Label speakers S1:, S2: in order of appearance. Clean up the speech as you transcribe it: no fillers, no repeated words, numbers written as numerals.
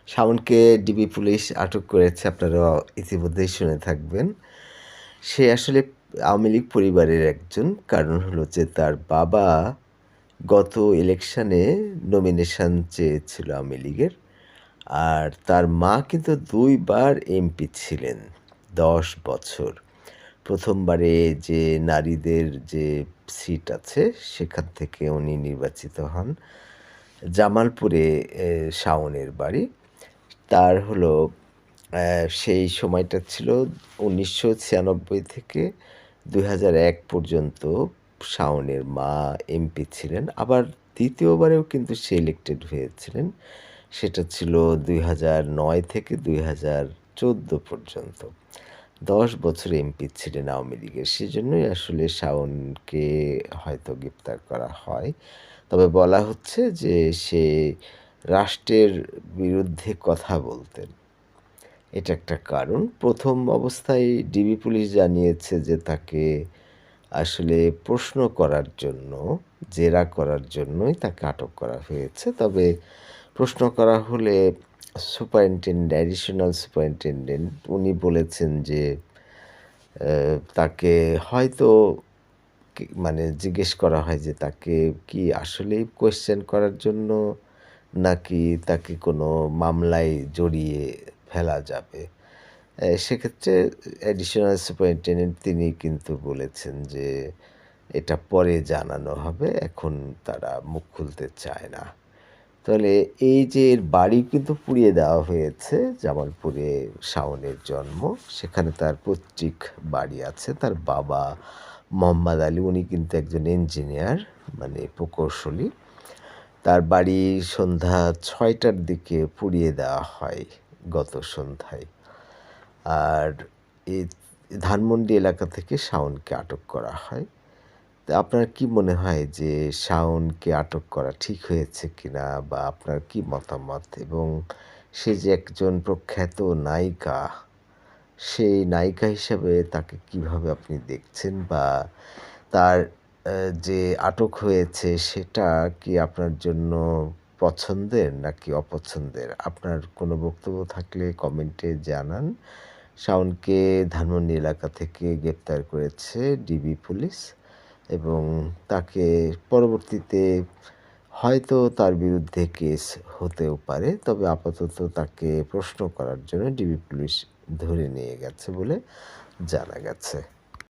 S1: শাওনকে DB police আটক করেছে আপনারা ইতিমধ্যেই শুনে থাকবেন। সে আসলে আওয়ামী লীগ পরিবারের একজন। কারণ হলো যে তার বাবা গত ইলেকশনে নমিনেশন চেয়েছিল আওয়ামী লীগের। আর তার মা কিন্তু ২ বার এমপি ছিলেন ১০ বছর। ১ম বারে যে নারীদের যে সিট আছে সেখান থেকে উনি নির্বাচিত হন। জামালপুরে শাওনের বাড়ি। তার হলো সেই সময়টা ছিল ১৯৯৬ থেকে ২০০১ পর্যন্ত শাওনের মা এমপি ছিলেন। আবার ২য় বারেও কিন্তু সে ইলেক্টেড হয়েছিলেন। সেটা ছিল ২০০৯ থেকে ২০১৪ পর্যন্ত। ১০ বছর এমপি ছিলেন আওয়ামী লীগের। সেজন্যই আসলে শাওনকে হয়তো গ্রেপ্তার করা হয়। তবে বলা হচ্ছে যে সে রাষ্ট্রের বিরুদ্ধে কথা বলতেন। এটা একটা কারণ। ১ম অবস্থায় ডিবি পুলিশ জানিয়েছে যে তাকে আসলে প্রশ্ন করার জন্য, জেরা করার জন্যই তাকে আটক করা হয়েছে। তবে প্রশ্ন করা হলে অ্যাডিশনাল সুপারিনটেনডেন্ট উনি বলেছেন যে তাকে হয়তো মানে জিজ্ঞেস করা হয় যে তাকে কি আসলেই কোয়েশ্চেন করার জন্য নাকি তাকে কোনো মামলায় জড়িয়ে ফেলা যাবে। সেক্ষেত্রে অ্যাডিশনাল সুপারিনটেনডেন্ট তিনি কিন্তু বলেছেন যে এটা পরে জানানো হবে। এখন তারা মুখ খুলতে চায় না। তাহলে এই যে এর বাড়ি কিন্তু পুড়িয়ে দেওয়া হয়েছে জামালপুরে শাওনের জন্ম। সেখানে তার পৈতৃক বাড়ি আছে। তার বাবা মোহাম্মদ আলী উনি কিন্তু একজন ইঞ্জিনিয়ার মানে প্রকৌশলী। তার বাড়ি সন্ধ্যা ৬টার দিকে পুড়িয়ে দেওয়া হয় গত সন্ধ্যায়। আর এই ধানমন্ডি এলাকা থেকে শাওনকে আটক করা হয়। তো আপনার কি মনে হয় যে শাওনকে আটক করা ঠিক হয়েছে কিনা? বা আপনার কি মতামত? এবং সে যে একজন প্রখ্যাত নায়িকা, সেই নায়িকা হিসেবে তাকে কিভাবে আপনি দেখছেন? বা তার যে আটক হয়েছে সেটা কি আপনার জন্য পছন্দের নাকি অপছন্দের? আপনার কোনো বক্তব্য থাকলে কমেন্টে জানান। শাওনকে ধানমন্ডি এলাকা থেকে গ্রেপ্তার করেছে ডিবি পুলিশ এবং তাকে পরবর্তীতে হয়তো তার বিরুদ্ধে কেস হতেও পারে। তবে আপাতত তাকে প্রশ্ন করার জন্য ডিবি পুলিশ ধরে নিয়ে গেছে বলে জানা গেছে।